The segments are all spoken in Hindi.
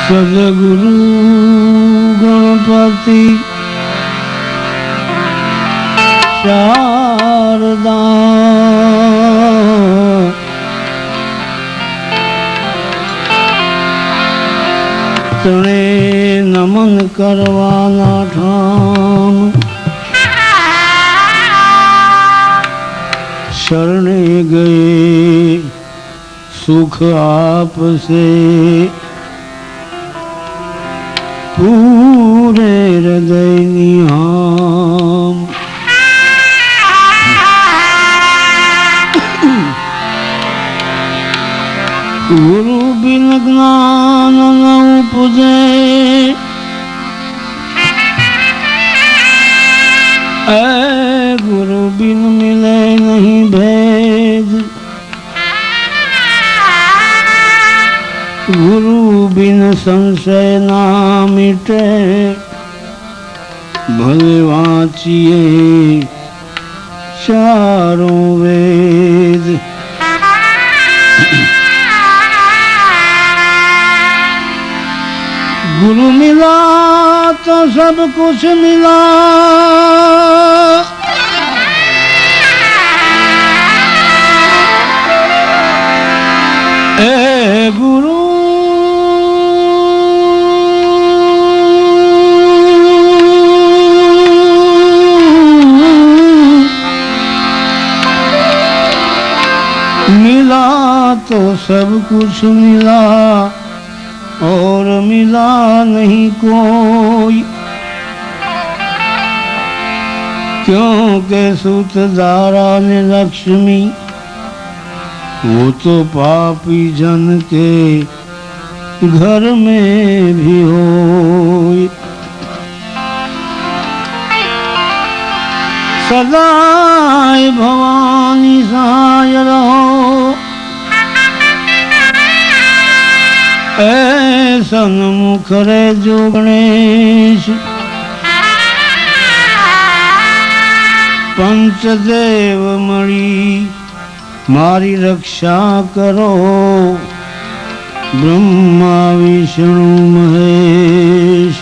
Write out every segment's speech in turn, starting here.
सदगुरु गणपति शारदा तने नमन करवाना ठाम शरणे गए सुख आपसे पूरे हृदय निहाम। गुरु बिन ज्ञान न उपजे गुरु बिन मिले नहीं भेद। गुरु बिन संशय ना मिटे भले वाचिए चारों वेद। गुरु मिला तो सब कुछ मिला ए गुरु मिला तो सब कुछ मिला और मिला नहीं कोई। क्योंकि सूतदारा ने लक्ष्मी वो तो पापी जन के घर में भी होई। सदाई भवानी सहाय रहो ऐसा मुख रे जो गणेश। पंचदेव मणि मारी रक्षा करो ब्रह्मा विष्णु महेश।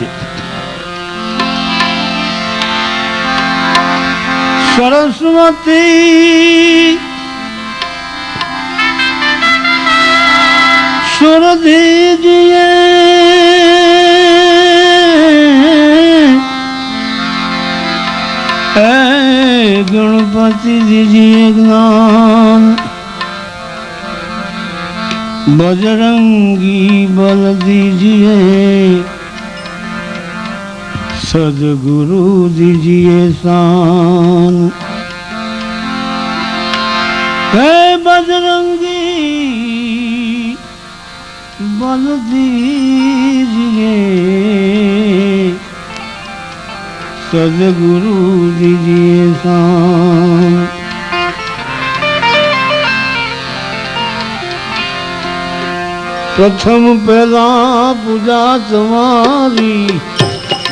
सरस्वती सुर दीजिए गणपति दीजिए ज्ञान। बजरंगी बल दीजिए सदगुरु दीजिए शान। हे बजरंगी बल दीजिए सदगुरु दीजिए शान। प्रथम पहला पूजा तुम्हारी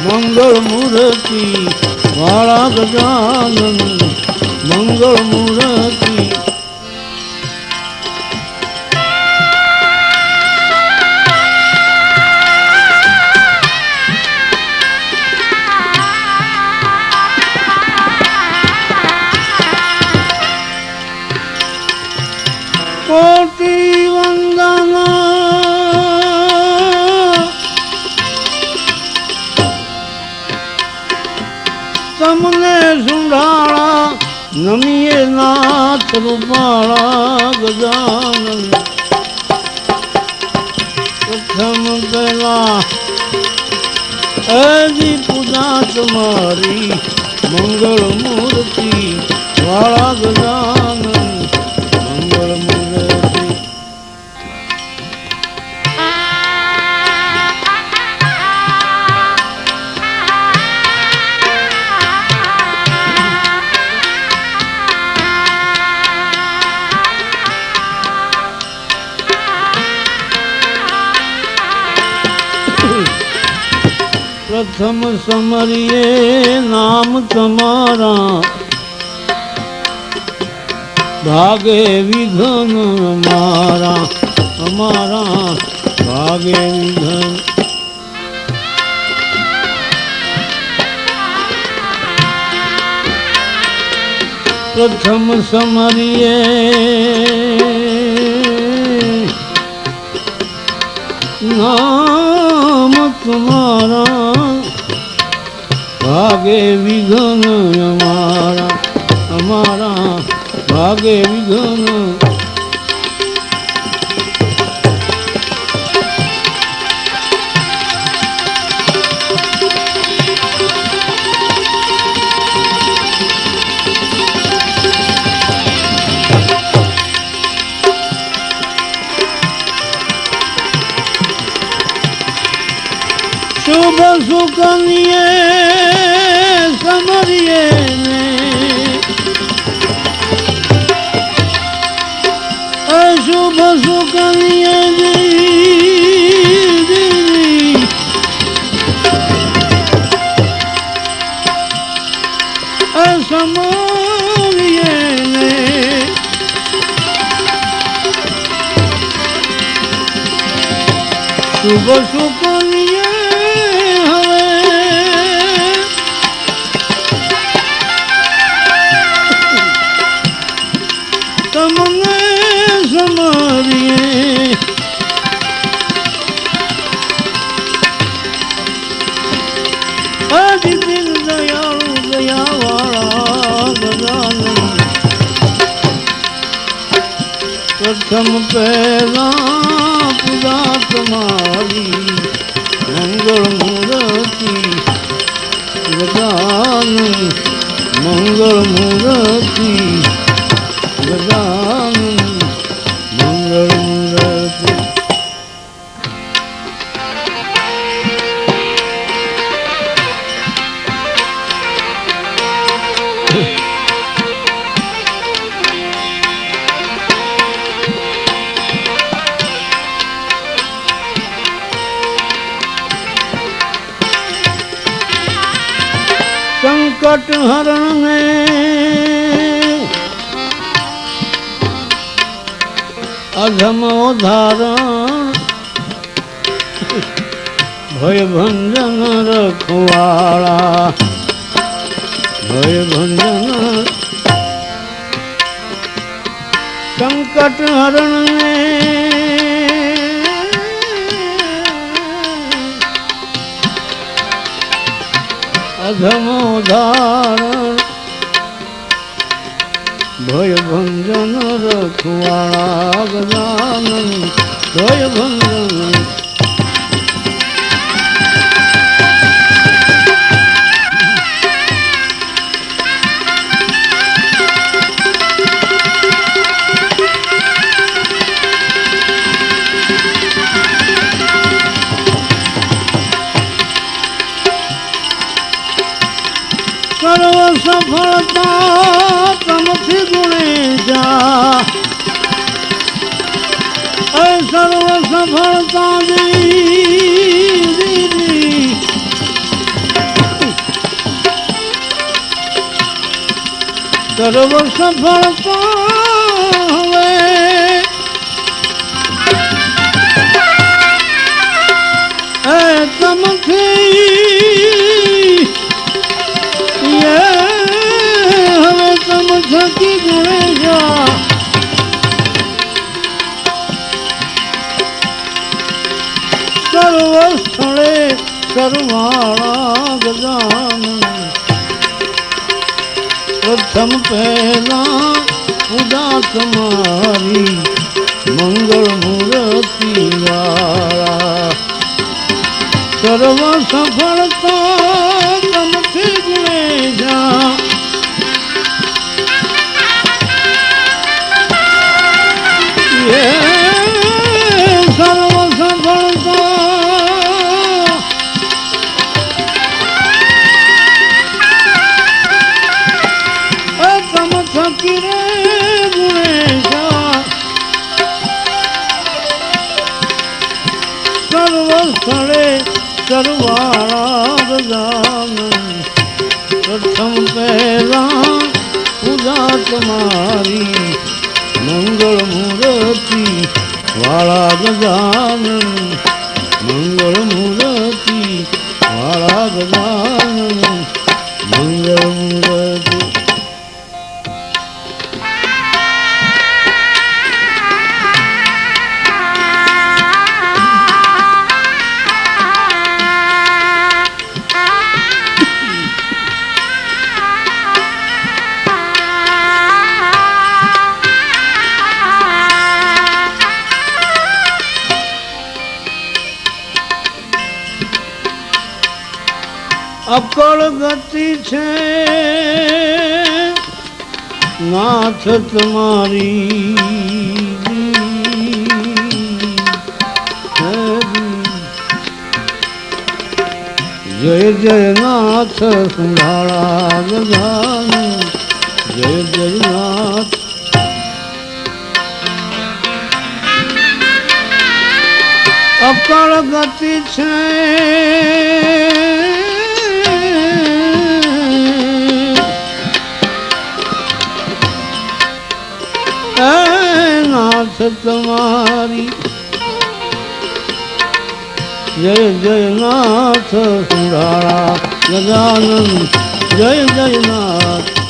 मंगल मूर्ति वाला गजानन मंगल मूर्ति। कोटि वंदना तमने सुंडाला नमिए नाथ रूपाला गजानन। प्रथम पहला ऐसी पूजा तुम्हारी मंगल मूर्ति वाला गजानन मंगल मूर्ति। प्रथम समरिए नाम तुम्हारा भागे विघन हमारा हमारा भागे विघन। प्रथम समरिए नाम तुम्हारा, भागे विघन हमारा, हमारा भागे विघन। शुभ सुकनिये समरिये ने, अशुभ सुकनिये दीदी, असमरिये ने, शुभ सुकनिये प्रथम पहला पूजा तुम्हारी, मंगल मूर्ति गजानन, मंगल मूर्ति गजानन, मंगल मूर्ति। संकट हरण में अधम उदाहरण, भय भंजन रखवाड़ा, भय भंजन। संकट हरण में अधम उदाहरण, भय भंजन रखवाड़ा गजानन, भय भंजन। सर्व सफलता तमथि गुणेशा, सर्व सफलता दीदी, सर्व सफलता तमथि की गुणेशा, सर्वस्थळे सर्वाणा गजानन। प्रथम पहला पूजा तुम्हारी, मंगल मूर्ति वाला, सर्व सफलता तमथि गुणेशा, सर्व सफलता तमथि गुणेशा, सर्वस्थळे सर्वाणा गजानन। प्रथम पहला पूजा तुम्हारी, मंगल मूर्ति वाला गजानन, मंगल मूर्ति वाला गजानन, मंगल मूर्ति। અકળ ગતિ છે નાથ તમારી જય જય નાથ સુંધાળા ગજાન જય જય નાથ અકળ ગતિ છે નાથ તમારી જય જય નાથ સુંધાળા ગજાનન જય જય નાથ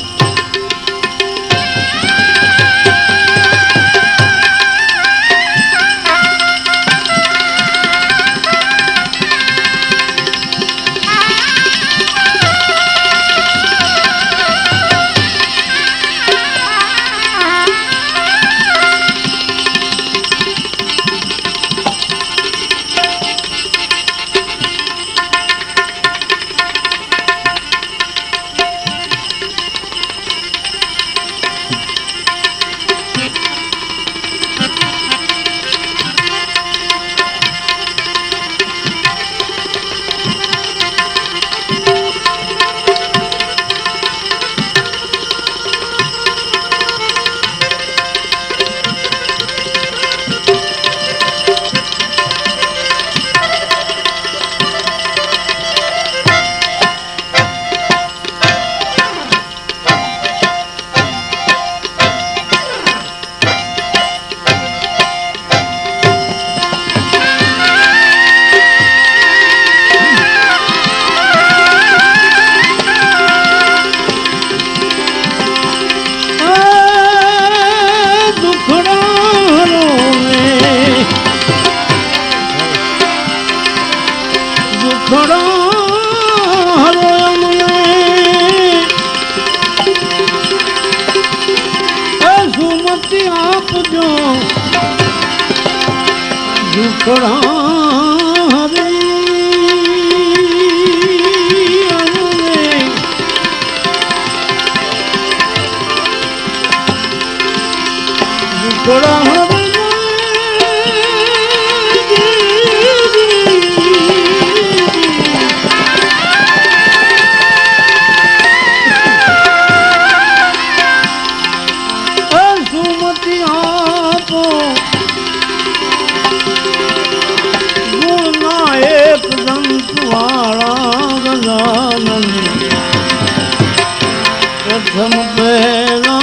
प्रथम पहला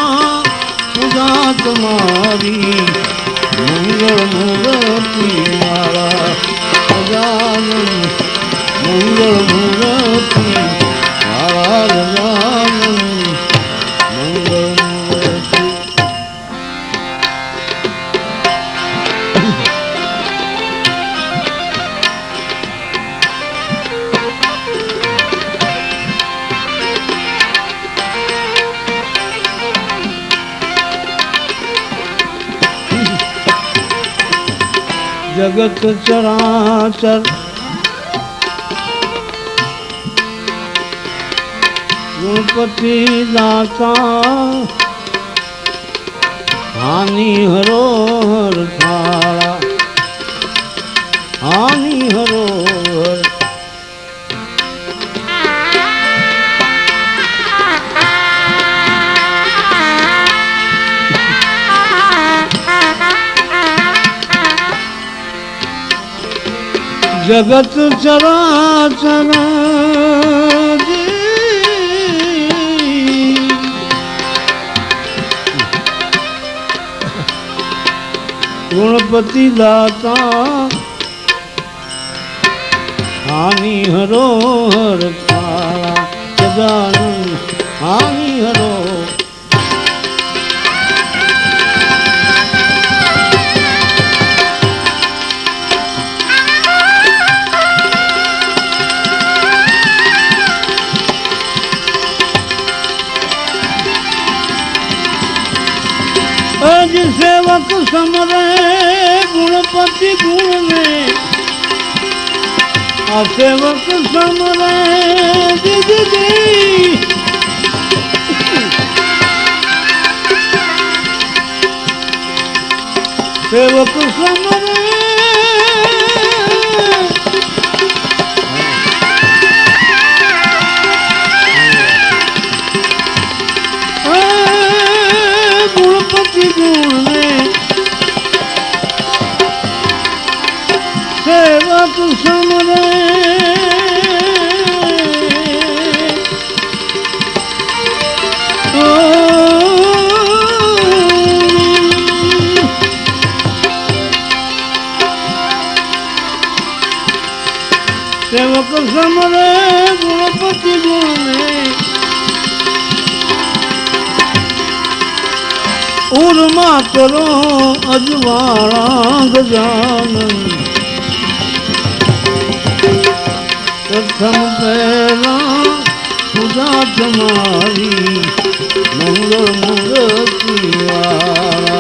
पूजा तुम्हारी मंगल मूर्ति मारा गजानन मंगल मूर्ति मारा गजानन मंगल मूर्ति जगत चराचर गणपति दाता हानि हरो हर थारा हानि हरो हर जगत चराचर गणपति दाता हानि हरो हर तारा गजानन हानि हरो अज सेवक समरे गुणपति गुण में आ सेवक समरे दीदी सेवक समरे गुणपति गुण में सेवक समरे सेवक समरे गुणपति गुण में उर्मा करो अजवाड़ा गजानन प्रथम पहला पूजा तुम्हारी मंगल मूर्ति वाला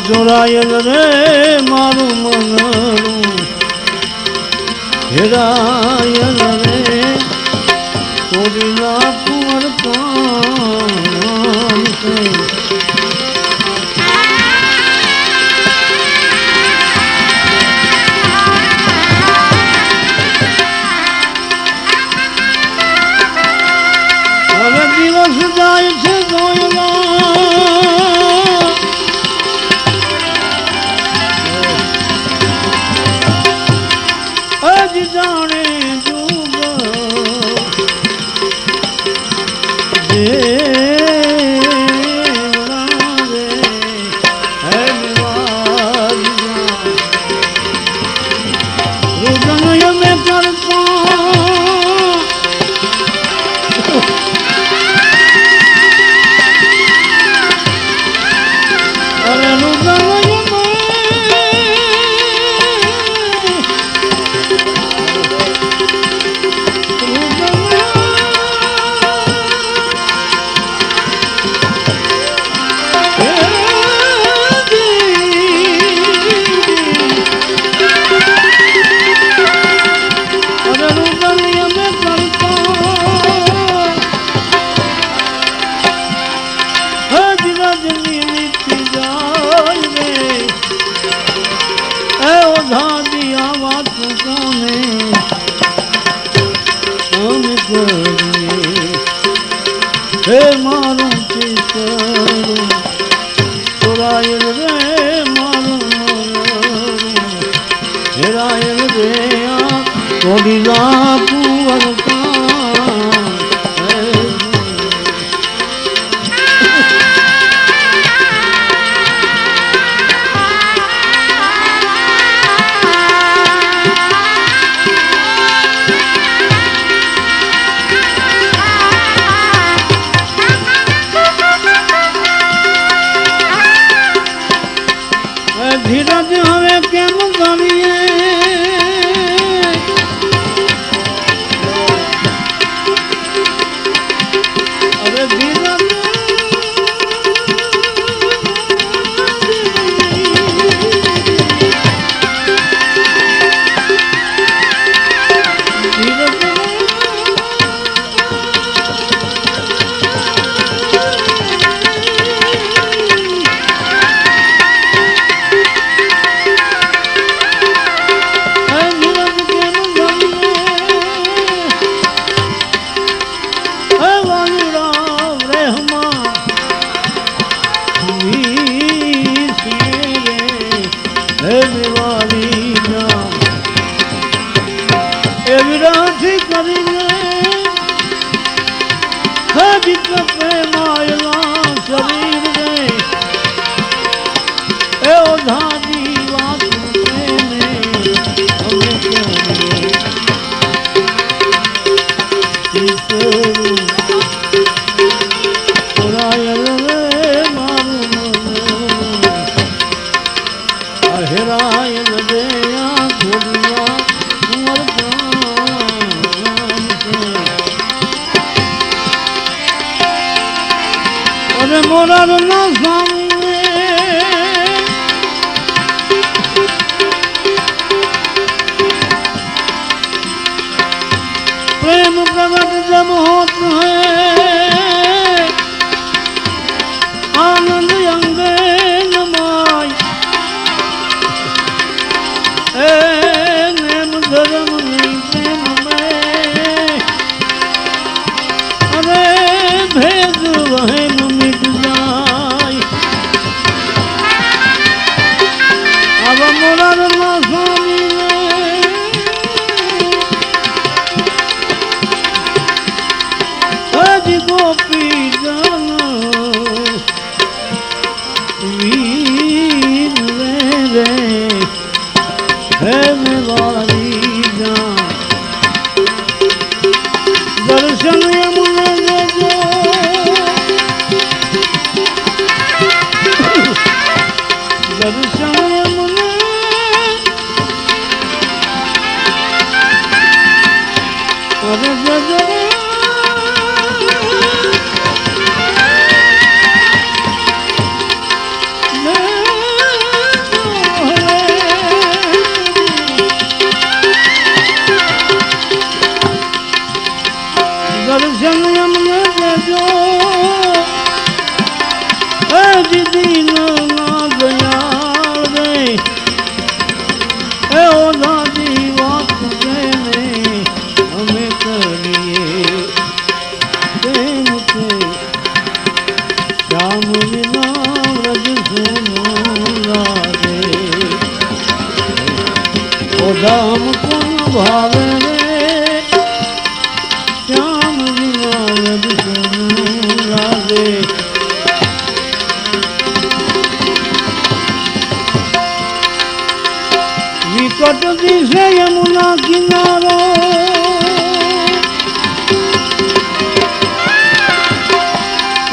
जोरायल रे मारू मनरू हेरायल रे थोड़ी ना कुंवर पान से હવે દિવસ જાય છે જોયેલા जाने जुग अरे रुदन हे मारू चितरू चुरायल रे मारू हेरायल रे थोड़ी कुंवर का धीरज हवे केम करिए अरे धीरज मायला शरीर में ए ओझाजी बात हेरायल दया घोड़िया अरे मोरा ना सामने प्रेम प्रगट जब होत है आनंद अंगे नमाय नेम धर्म नहीं प्रेम में अरे भेद वहम मिट जाए अब मोरा ना स्वामी गोपी जन वीर रे है मेवारी जान दर्शन यमुना जो दर्शन यमुना अरे जो दर्शन यमुना जो दीन ना दयाल रे ए ओझा जी बात कहने हमें करिए प्रेम से श्याम बिना व्रज सुनो रे ओझा हमको न भावे रे श्याम बिना व्रज सुनो रे विकट दिशे यमुना किनारो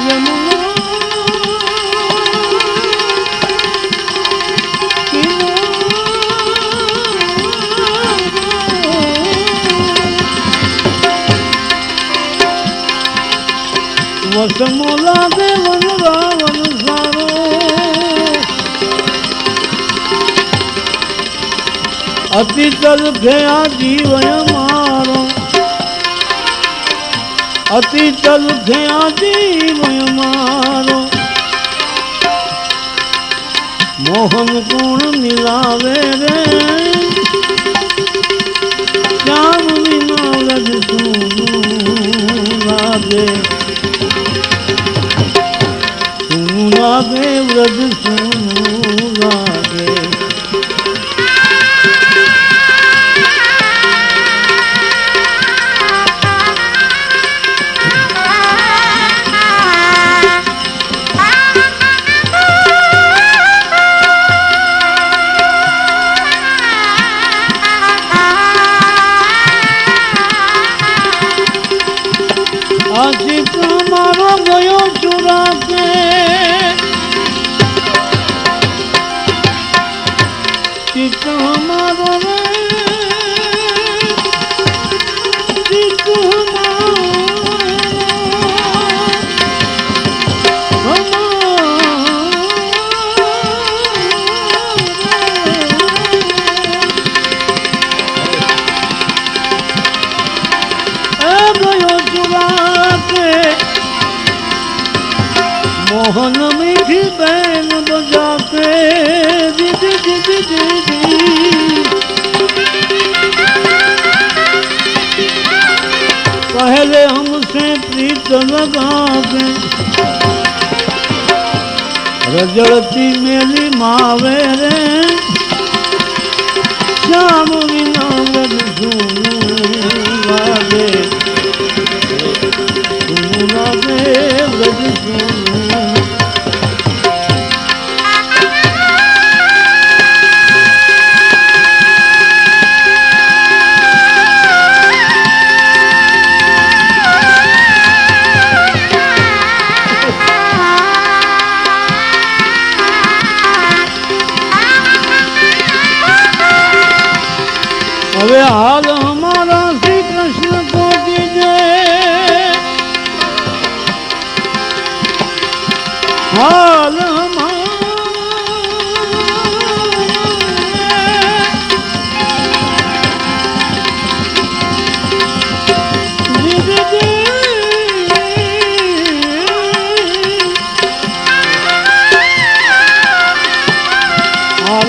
यमुना मौसमो लागे वन रावण सारो अति चल गया जीवन मारो अति चल गया जीवन मारो मोहन गुण मिलावे रे श्याम बिना व्रज सुनु लागे सुनु लागे व्रज सुनु लागे आशिक मारो गयो चुरा के चित मारो रे चित गयो चुरा मोहन मीठी बैन बजा के दीदी दीदी दीदी पहले हमसे प्रीत लगा के रजड़ती मेरी मावे रे श्याम बिना व्रज सुनु लागे सुनु लागे व्रज सुनु હવે હાલ હમારા શ્રી કૃષ્ણ કો દીજે હાલ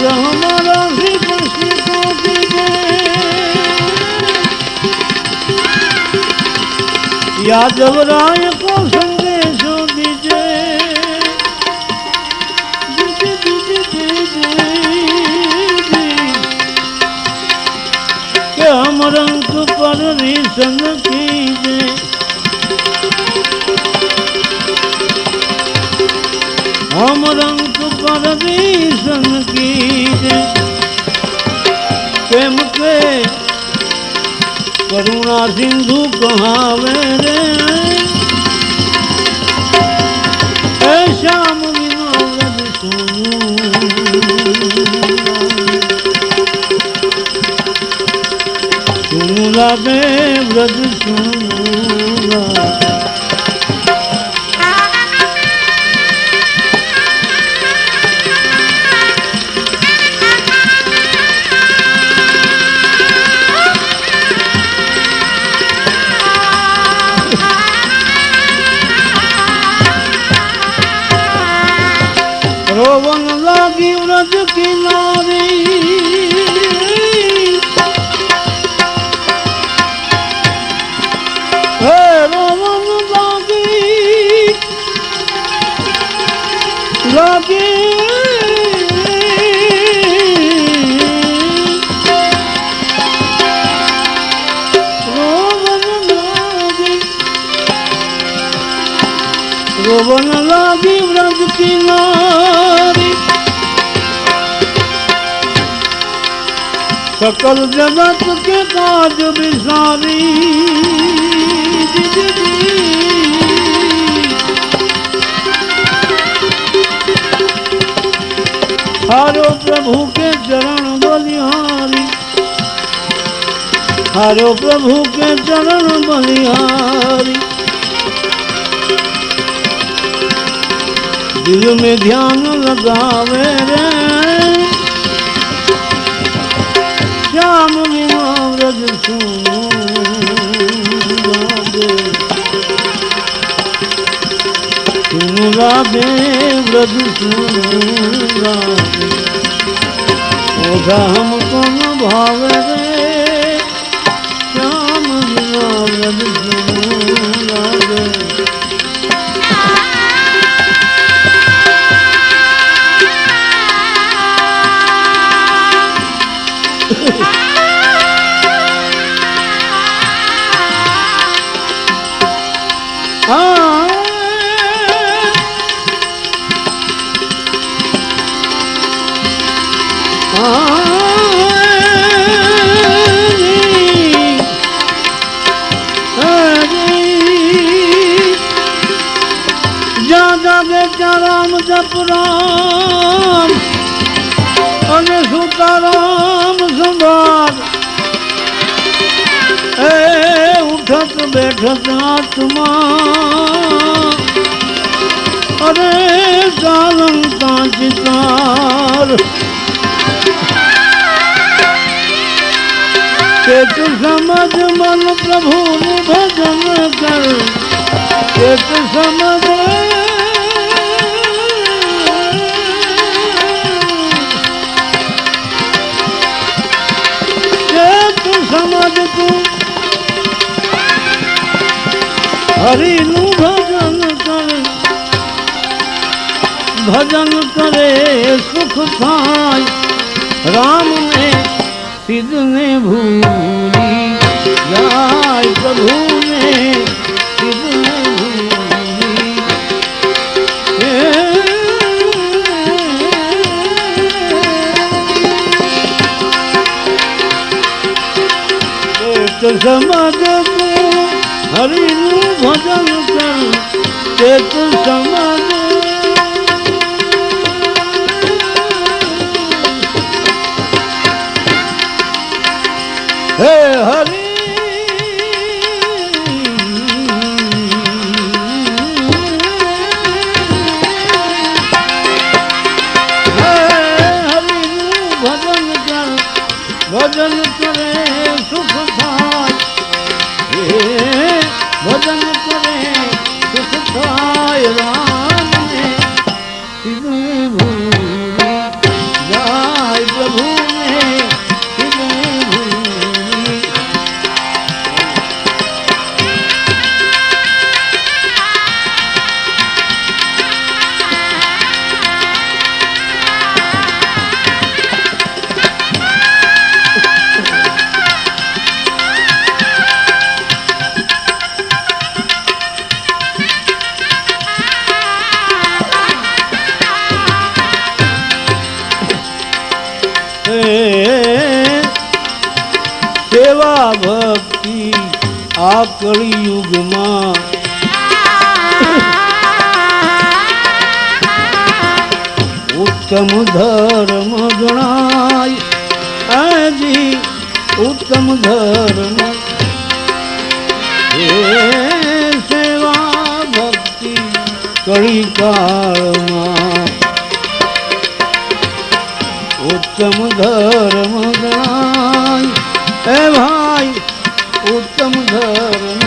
हमारा श्री कृष्ण को दीजे यादव राय को संदेश दीजे के हम रंग पर रीसन कीजे हम रंग पर रीसन कीजे प्रेम के करुणा सिंधु कहावे रे ऐ श्याम बिना व्रज सुनु सुनु लागे व्रज सुनु लागे रोवन लागी व्रज की नारी रोवन लागी लागी रोवन लागी व्रज की नारी सकल जगत के काज बिसारी हारो प्रभु के चरण बलिहारी हारो प्रभु के चरण बलिहारी दिल में ध्यान लगावे रे श्याम बिना व्रज सुनो राधे सुन राधे व्रज सुनो राधे ओझा हमको न भावे रे श्याम बिना व्रज सुनो राधे राम जप राम अने सुताराम संभार उठत बैठत आत्मा अरे चालंता चितार के तू समझ मन प्रभु भजन कर के तू समझ समझ तू हरि नु भजन कर भजन करे सुख थाय राम ने सिद्ध ने भूली जाय प्रभु ने सिद्ध ने भूली समझ तू हरि नु भजन कर चेत समझ हे हरि हरि नु भजन कर भजन करे सुख भजन करे सुख थाय राम ने सिद्ध भूली जाय प्रभु ने सिद्ध भूली सेवा भक्ति आ कलियुग मां उत्तम धर्म गणाय जी उत्तम धर्म सेवा भक्ति कली काल मां उत्तम धर्म गणाय भाई उत्तम धर्म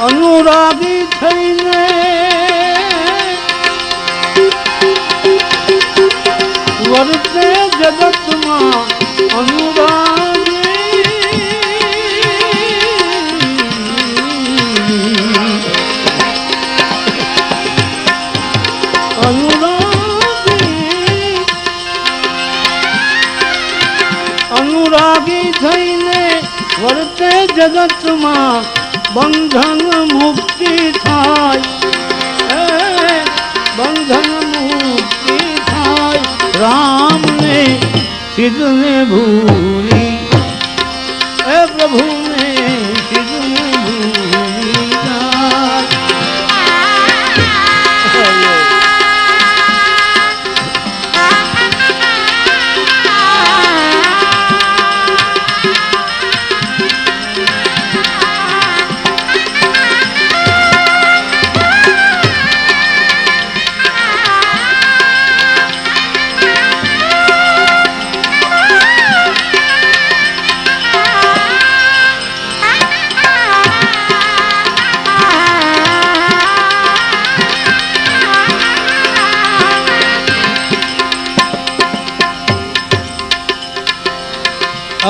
अनुरागी थईने वर्ते जगत मां अनुरागी अनुरागी थईने वर्ते जगत मां बंधन मुक्ति थाय बंधन मुक्ति थाय राम ने सिद्ध ने भूली प्रभु ने सिद्ध ने भूली जाय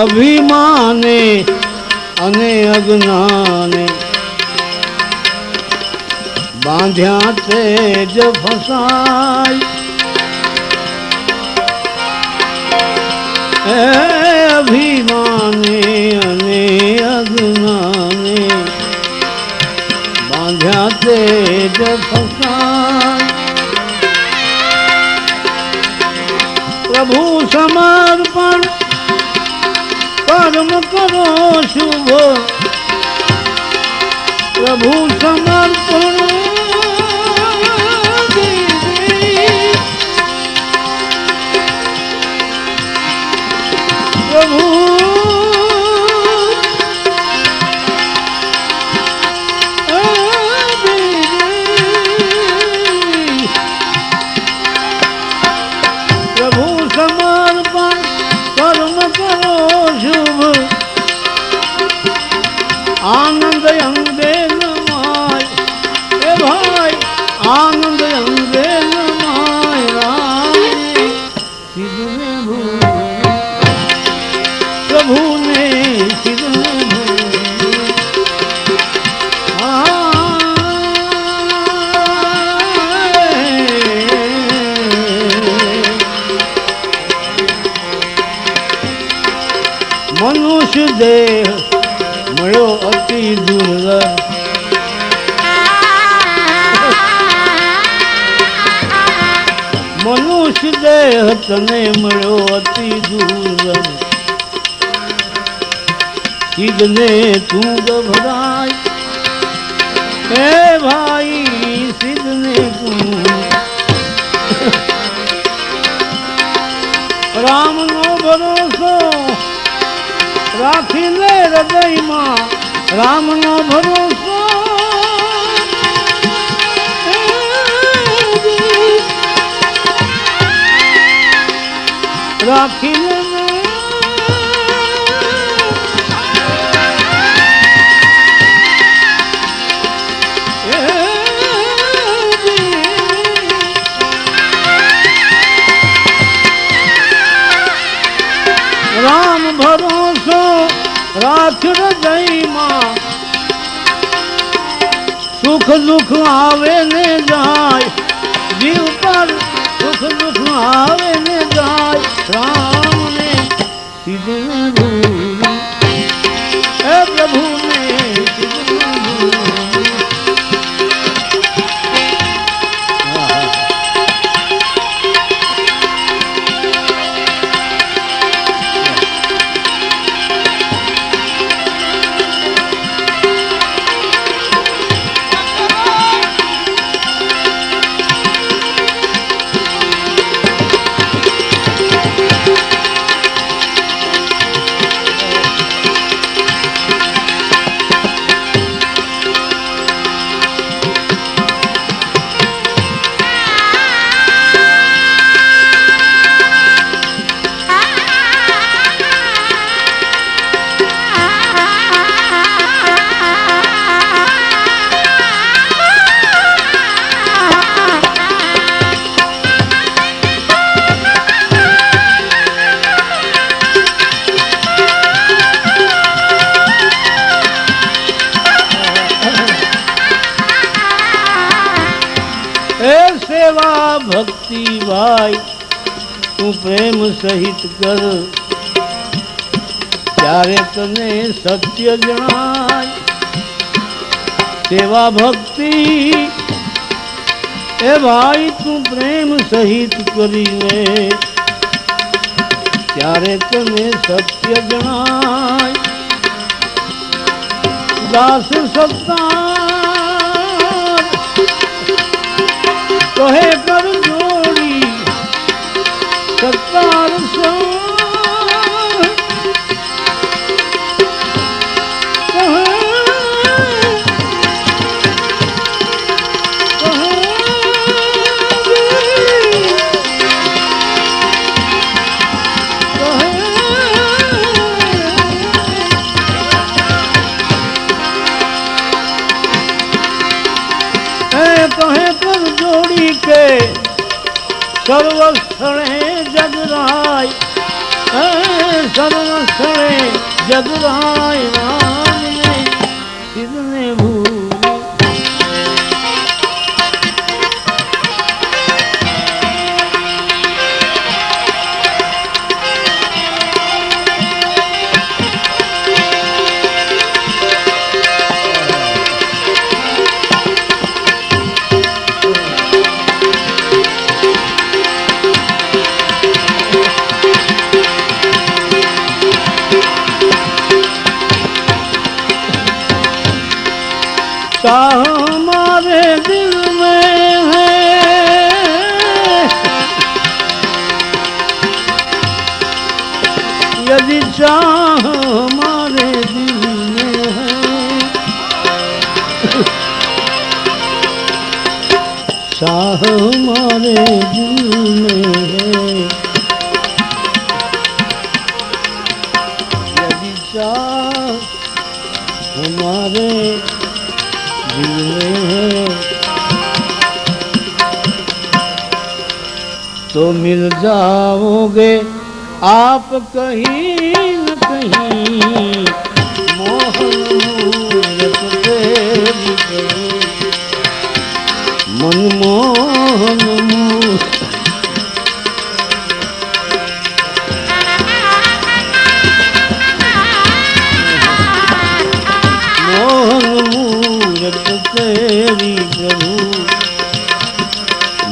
અભિમાને અને અજ્ઞાને બાંધ્યા તેજ ફસાય. અભિમાને અને અજ્ઞાને બાંધ્યા તેજ ફસાય. પ્રભુ સમર્પણ કર્મ કરો શુભ. પ્રભુ સમર્પણ પ્રભુ પ્રભુ સમર્પણ કર્મ કરો શુભ. આનંદ અંગે નમાય એ ભાઈ આનંદ અંગે નમાય. રામ સિદ્ધને ભૂલ પ્રભુને સિદ્ધને ભૂલ. મનુષ્ય દેહ મળ્યો અતિ દુર્લભ. મનુષ્ય દેહ તને મળ્યો અતિ દુર્લભ. સિદ્ધને તું ગભરાય હે ભાઈ સિદ્ધને તું. રામનો ભરોસો રાખી લે હૃદયમાં. રામનો ભરોસો રાખી લે. રામ ભરોસો રાખ હૃદયમાં. સુખ દુઃખ આવે ને જાય જીવ પર. સુખ દુઃખ આવે ને જાય. રામને સિદ્ધને ભૂલ એ પ્રભુને સિદ્ધને ભૂલ. સેવા ભક્તિ ભાઈ તું પ્રેમ સહિત કર. ત્યારે તને સત્ય જણાય. સેવા ભક્તિ એ ભાઈ તું પ્રેમ સહિત કરીને ત્યારે તને સત્ય જણાય. દાસ સત્તા કહે કર જોડી સત્તાર સર્વ સ્થળે જગરાય सर्वस्थळे जगराय राम ने कितने भूल हमारे दिल में है, यदि चाह हमारे दिल में है, चाह हमारे दिल में है, यदि चाह हमारे तो मिल जाओगे आप कहीं न कहीं, मोहन मूरत तेरी मनमोहन मूरत तेरी प्रभु,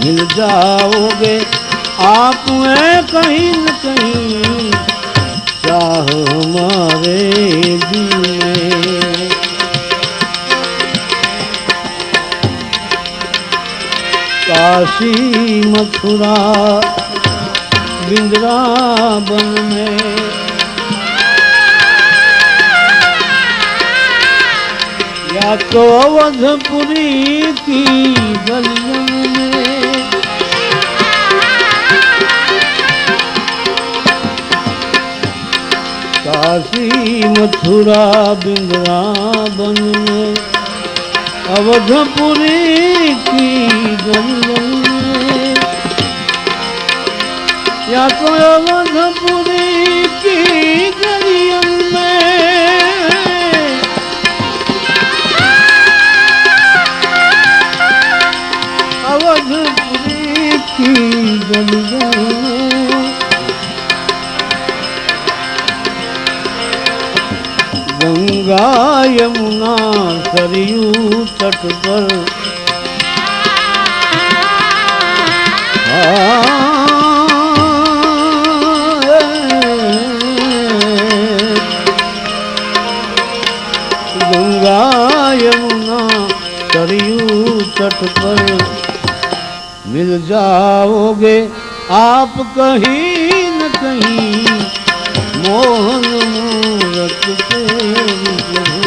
मिल जाओगे आप में कहीं न कहीं, चाह हमारे दिल में। काशी मथुरा वृंदावन में, या तो अवधपुरी की गलियों में, काशी मथुरा वृंदावन में, अवधपुरी की गलियों में, या तो अवधपुरी की गलियों में, अवधपुरी की गलियों में, गंगा यमुना सरयू तट पर, गंगा यमुना सरयू तट पर, मिल जाओगे आप कहीं न कहीं, मोहन मूरत तेरी प्रभु,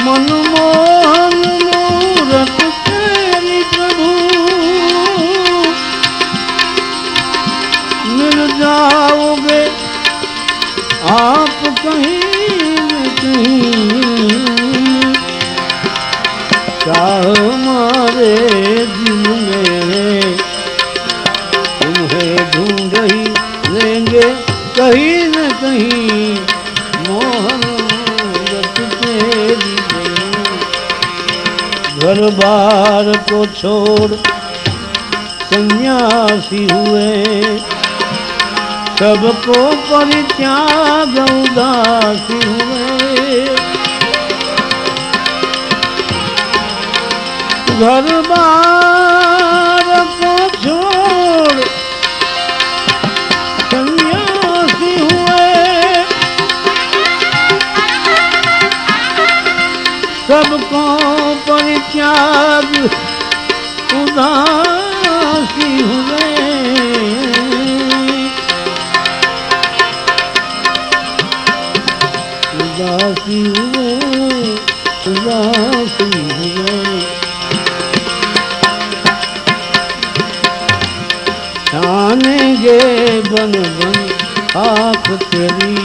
मनमोहन मूरत तेरी प्रभु, मिल जाओगे आप कहीं न कहीं, चाह हमारे दिल में, तुम्हें ढूंढ ही लेंगे कहीं न कहीं, मोहन मूरत तेरी प्रभु। घर बार को छोड़ सन्यासी हुए, सबको परित्याग उदासी हुए, घर बार को छोड़ सन्यासी हुए, सबको परित्याग उदासी हुए, उदासी हुए, उदासी हुए, छानेंगे बन बन आँख तेरी,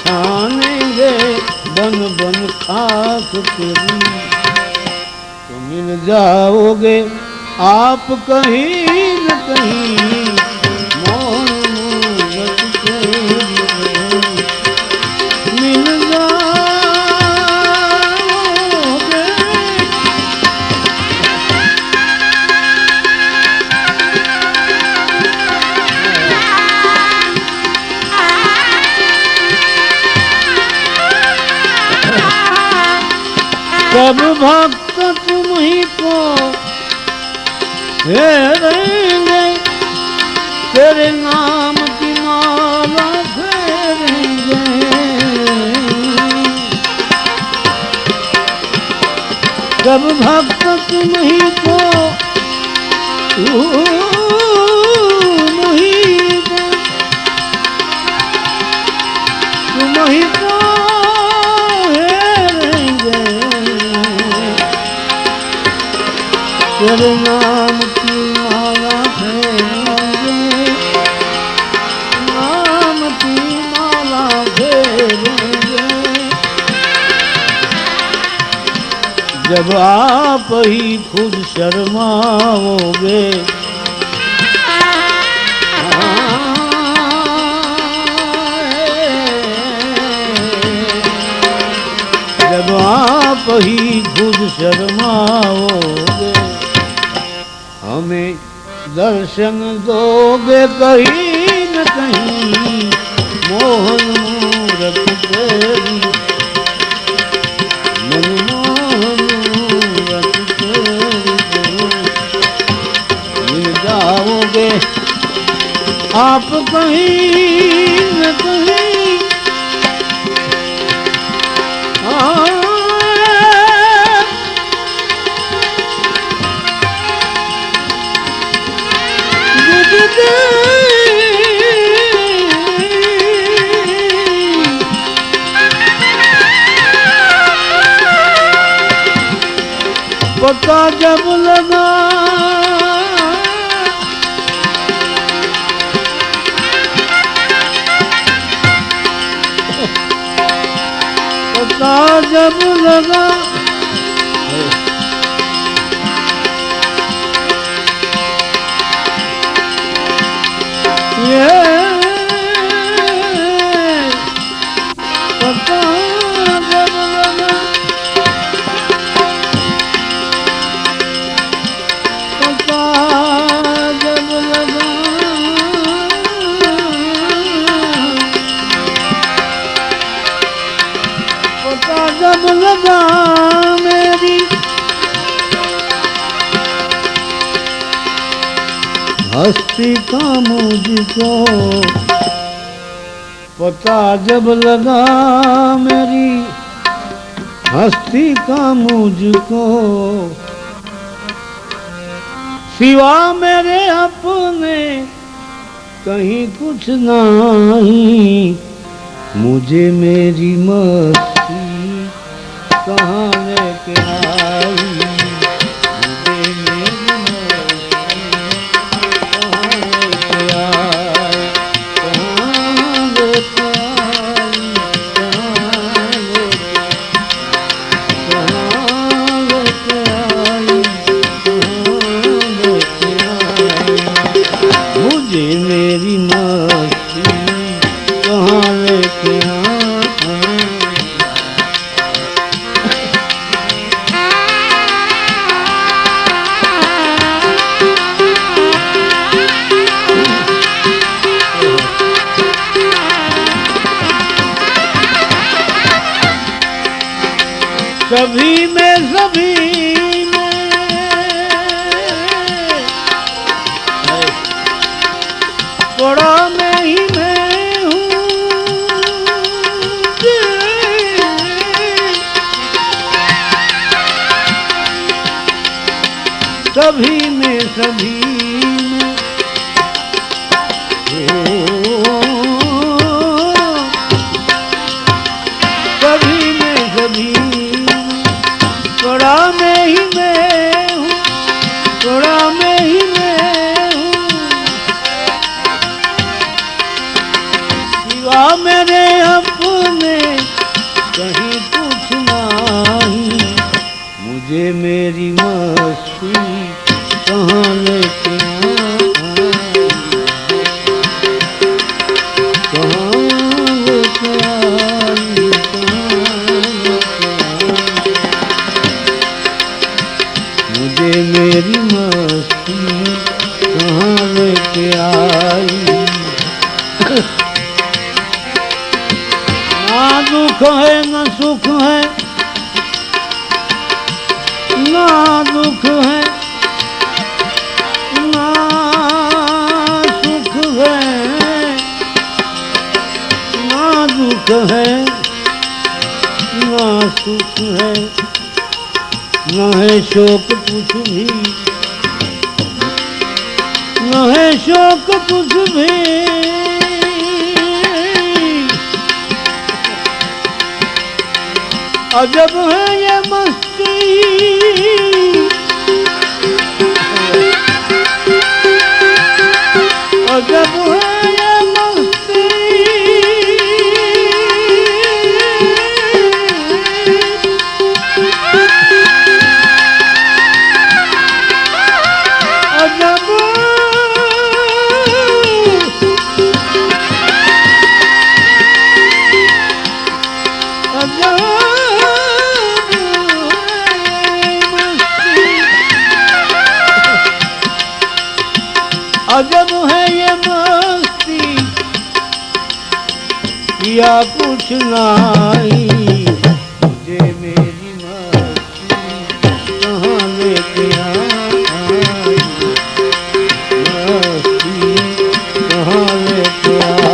छानेंगे बन बन खाक आँख तेरी तो मिल जाओगे आप कहीं न कहीं मोहन मूरत तेरी मिल जाओगे। सब भक्त तुम ही को फेरेंगे, तेरे नाम की माला फेरेंगे। सब भक्त तुम ही को तेरे नाम की माला फेरेंगे, नाम की माला फेरेंगे। जब आप ही खुद शर्माओगे, जब आप ही खुद शर्माओगे, हमें दर्शन दोगे कहीं न कहीं मोहन मूरत तेरी मनमोहन मूरत तेरी मिल जाओगे आप कहीं न कहीं। पता जब लगा पता जब लगा ये पता जब लगा पता जब लगा पता जब लगा मेरी हस्ती का मुझको, पता जब लगा मेरी हस्ती का मुझको, सिवा मेरे अपने कहीं कुछ नहीं, मुझे मेरी मस्ती कहाँ लेके आई, मुझे मेरी मेरी मस्ती कहाँ लेके सभी में बड़ा मैं ही मैं हूँ, सभी में सभी बड़ा मैं ही मैं हूँ, बड़ा मैं ही मैं हूँ, सिवा मेरे अपने कहीं कुछ नहीं। दुख है न सुख है, ना दुख है ना सुख है, ना दुख है ना सुख है, न है शोक कुछ भी, न है शोक कुछ भी, अजब है ये मस्ती, अजब है ये मस्ती, अजब अजब अजब है ये मस्ती, या कुछ नहीं, मुझे मेरी मस्ती कहाँ लेके आई, मस्ती कहाँ लेके आई।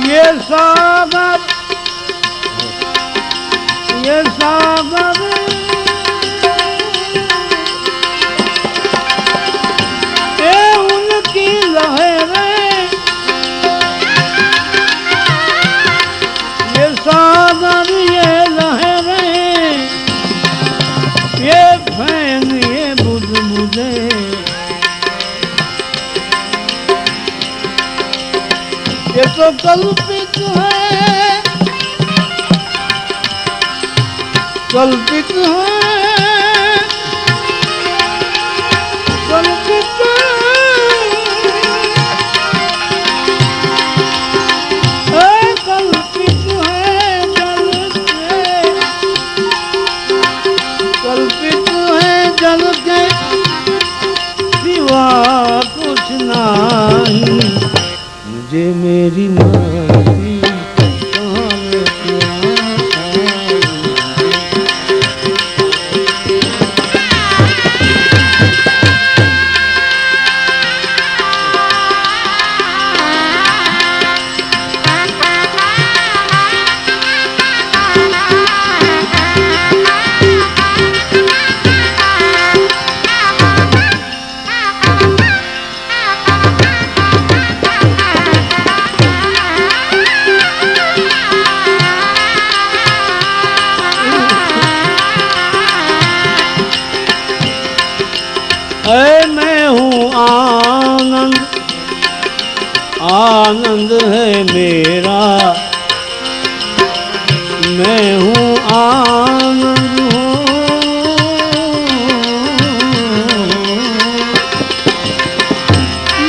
ये सागर ये उनकी लहरें, ये सागर ये लहरें, ये फैन ये बुदबुदे, ये तो कल्पित है, कल्पित है, कल्पित है, कल्पित है जल के, कल्पित है जल के सिवा कुछ नहीं, मुझे मेरी मस्ती कहाँ लेके आई। मैं हूँ आनंद, आनंद है मेरा, मैं हूँ आनंद हूँ,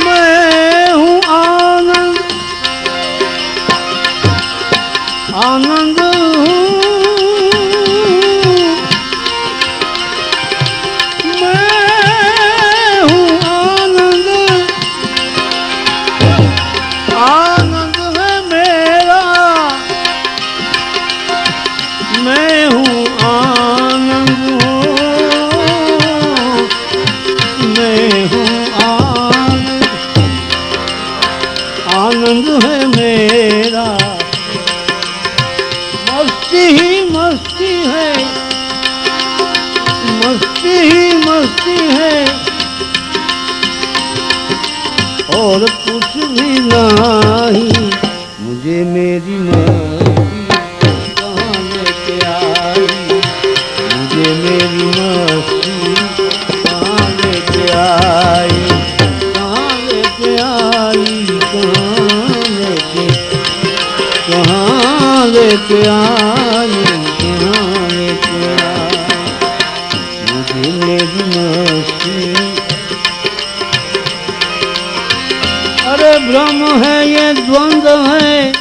मैं हूँ आनंद, आनंद हूँ, आनंद है मेरा, मैं हूँ आनंद हूँ, मैं हूँ आनंद, आनंद है मेरा, मस्ती ही मस्ती है, मस्ती ही मस्ती है, और कुछ भी नहीं, मुझे मेरी मस्ती कहाँ लेके आई, मुझे मेरी मस्ती कहाँ लेके आई, कहाँ लेके आई, कहाँ लेके लेके आए, यहाँ लेके आए मुझे मेरी मस्ती। अरे भ्रम है ये द्वंद्व है,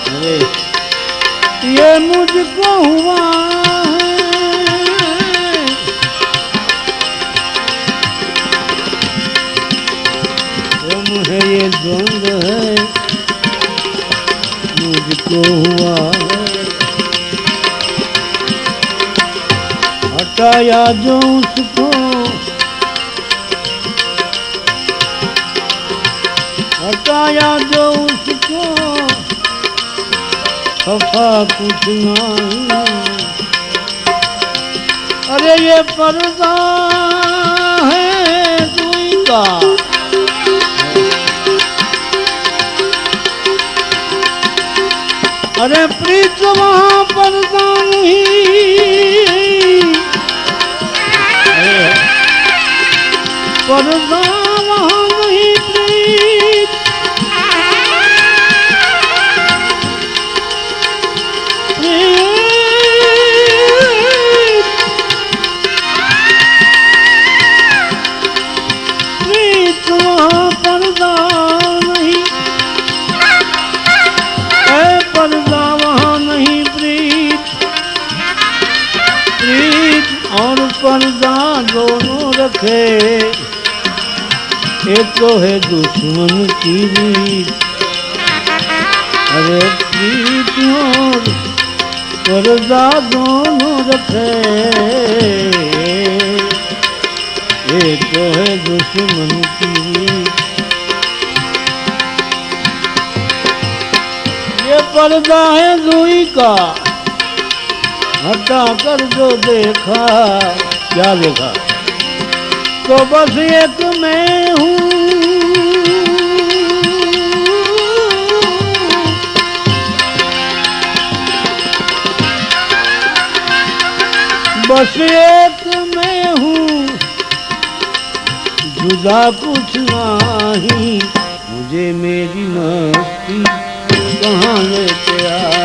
अरे ये मुझको हुआ है। भ्रम है ये द्वंद्व है, मुझको हुआ है। हटाया जो उसको, हटाया जो उसको, खफा कुछ नहीं। अरे ये पर्दा है दुई का, अरे प्रीत वहाँ पर्दा नहीं, पर्दा वहाँ नहीं प्रीत। प्रीत वहाँ पर्दा नहीं, पर्दा वहाँ नहीं प्रीत। प्रीत और पर्दा दोनों रखे, ये तो है दुश्मन की रीत। अरे प्रीत और पर्दा दोनों रखे, ये तो है दुश्मन की रीत। ये पर्दा है दुई का, हटा कर जो देखा, क्या देखा? तो बस एक मैं हूँ, बस एक मैं हूँ, जुदा कुछ नहीं। मुझे मेरी मस्ती कहाँ लेके आ